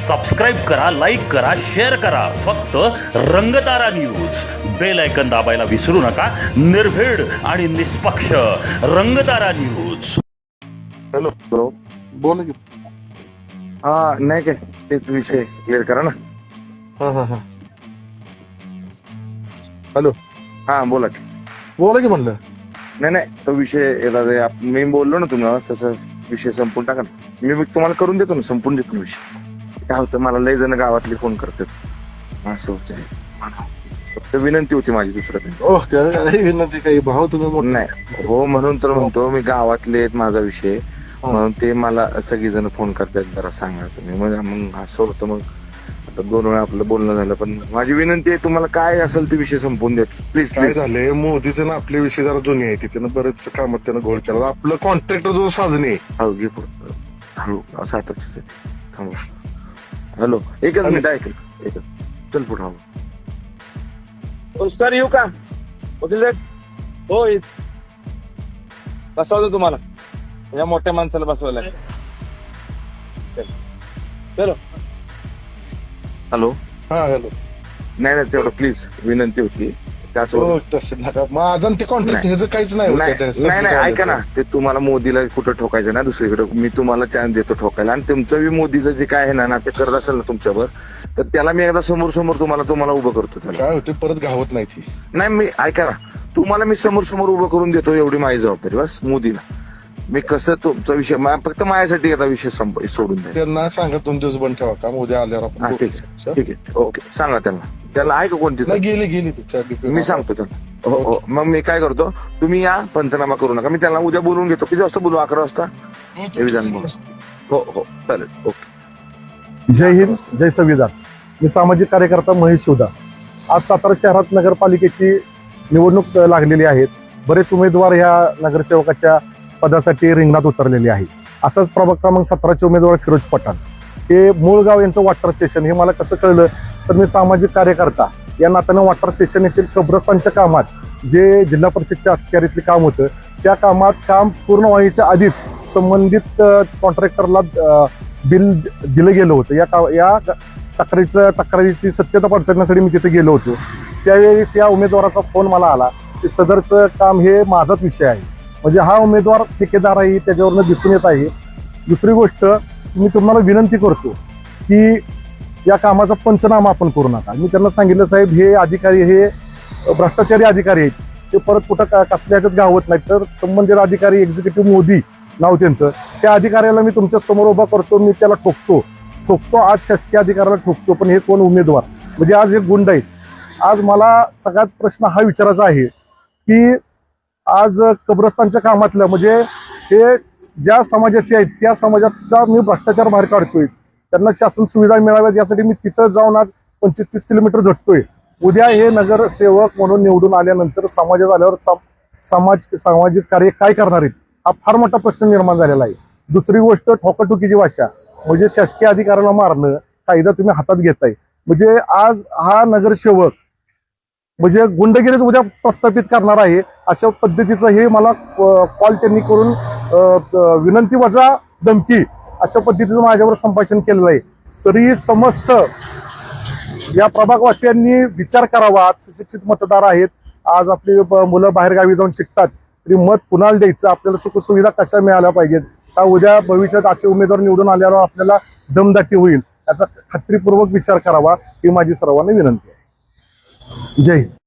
Subscribe करा, like करा, share करा. फक्त रंगतारा न्यूज. बेल आयकॉन दाबायला विसरू नका. निर्भीड आणि निष्पक्ष रंगतारा न्यूज. Hello hello. बोला की. हा नाही काय तेच विषय क्लिअर करा ना. हा हॅलो हा बोला की. बोला की म्हणलं. नाही तो विषय मी बोललो ना तुम्हाला तसं विषय संपून टाका ना. मी तुम्हाला करून देतो ना, संपून देतो ना विषय. काय होतं, मला लय जण गावातले फोन करतात असं होतं. फक्त विनंती होती माझी, दुसरं काही ओह त्या विनंती काही भाऊ तुम्ही मोठे. नाही. हो म्हणून तर म्हणतो मी, गावातले आहेत माझा विषय म्हणून ते मला सगळी जण फोन करतात, जरा सांगा तुम्ही. मग असं होतं. मग आता 2 वेळा आपलं बोलणं झालं, पण माझी विनंती आहे तुम्हाला, काय असेल ते विषय संपवून देतो प्लीज. काय झालंय, मोदीचं ना आपले विषय जरा जुने आहे, त्यानं बरेच कामात त्यानं घोळ केला. आपलं कॉन्ट्रॅक्टर जो साजने आहे. हळू घे पुढं. हळू असं आता थांबा. हॅलो, एकच मिनिट ऐक. चल पुढं. हवं सर येऊ का वकील साहेब? हो येच. बसवतो तुम्हाला, या मोठ्या माणसाला बसवायला. चलो. हॅलो. हा हॅलो. नाही तेवढं प्लीज विनंती होती. त्याच हो तसं नका. माझं आणि ते कॉन्ट्रॅक्ट ह्याचं काहीच नाही. नाही ऐका ना, ते तुम्हाला मोदीला कुठं ठोकायचं ना, दुसरीकडे मी तुम्हाला चान्स देतो ठोकायला. आणि तुमचं बी मोदीचं जे काय आहे ना ते करत असेल ना तुमच्यावर, तर त्याला मी एकदा समोर तुम्हाला उभं करतो. त्याला काय होते, परत घावत नाही ती. नाही मी ऐका ना, तुम्हाला मी समोर उभं करून देतो, एवढी माझी जबाबदारी बस. मोदीला मी कसं तुमचा विषय फक्त माझ्यासाठी आता विषय सोडून द्या. त्यांना सांगा 2 दिवस बंद ठेवा काम, उद्या आल्यावर हा आपण. ठीक आहे ओके. सांगा त्याला आहे का कोणती? गेली तिच्या. मी सांगतो त्याला. हो मग मी काय करतो, तुम्ही या, पंचनामा करू नका. मी त्याला उद्या बोलून घेतो. किती वाजता बोलू? 11 वाजता विधान बोलू. हो चालेल ओके. जय हिंद, जय संविधान. मी सामाजिक कार्यकर्ता महेश शिवदास. आज सातारा शहरात नगरपालिकेची निवडणूक लागलेली आहे. बरेच उमेदवार ह्या नगरसेवकाच्या पदासाठी रिंगणात उतरलेले आहेत. असाच प्रभाग क्रमांक 17चे उमेदवार फिरोज पठाण, हे मूळ गाव यांचं वॉटर स्टेशन. हे मला कसं कळलं तर मी सामाजिक कार्यकर्ता या नात्यानं वॉटर स्टेशन येथील कब्रस्तानच्या कामात, जे जिल्हा परिषदच्या अखत्यारीतले काम होतं, त्या कामात काम पूर्ण व्हायच्या आधीच संबंधित कॉन्ट्रॅक्टरला बिल दिलं गेलं होतं. या तक्रारीची सत्यता पडताळण्यासाठी मी तिथे गेलो होतो. त्यावेळेस या उमेदवाराचा फोन मला आला की सदरचं काम हे माझाच विषय आहे. म्हणजे हा उमेदवार ठेकेदार आहे, त्याच्यावरनं दिसून येत आहे. दुसरी गोष्ट, मी तुम्हाला विनंती करतो की या कामाचा पंचनामा आपण करू नका. मी त्यांना सांगितलं, साहेब हे अधिकारी हे भ्रष्टाचारी अधिकारी आहेत, ते परत कुठं कसल्या ह्याच्यात गावत नाहीत. तर संबंधित अधिकारी एक्झिक्युटिव्ह मोदी नाव त्यांचं, त्या अधिकाऱ्याला मी तुमच्या समोर उभा करतो. मी त्याला ठोकतो आज शासकीय अधिकाऱ्याला ठोकतो. पण हे कोण उमेदवार, म्हणजे आज हे गुंड आहेत. आज मला सगळ्यात प्रश्न हा विचारायचा आहे की आज कब्रस्तानच्या कामातलं, म्हणजे हे ज्या समाजाचे आहेत त्या समाजाचा मी भ्रष्टाचार बाहेर काढतोय. त्यांना शासन सुविधा मिळाव्यात यासाठी मी तिथं जाऊन आज 25-30 किलोमीटर झटतोय. उद्या हे नगरसेवक म्हणून निवडून आल्यानंतर समाजात आल्यावर सामाजिक कार्य काय करणार आहेत, हा फार मोठा प्रश्न निर्माण झालेला आहे. दुसरी गोष्ट, ठोकाटोकीची भाषा, म्हणजे शासकीय अधिकाऱ्याला मारणं, कायदा तुम्ही हातात घेताय. म्हणजे आज हा नगरसेवक म्हणजे गुंडगिरीच उद्या प्रस्थापित करणार आहे, अशा पद्धतीचं हे मला कॉल त्यांनी करून विनंती वजा धमकी अशा पद्धतीचं माझ्यावर संभाषण केलेलं आहे. तरी समस्त या प्रभागवासियांनी विचार करावा. आज सुशिक्षित मतदार आहेत, आज आपली मुलं बाहेरगावी जाऊन शिकतात, तरी मत कुणाला द्यायचं, आपल्याला सुखसुविधा कशा मिळाल्या पाहिजेत, का उद्या भविष्यात असे उमेदवार निवडून आल्यावर आपल्याला दमदाटी होईल, याचा खात्रीपूर्वक विचार करावा, ही माझी सर्वांना विनंती आहे. जय हिंद.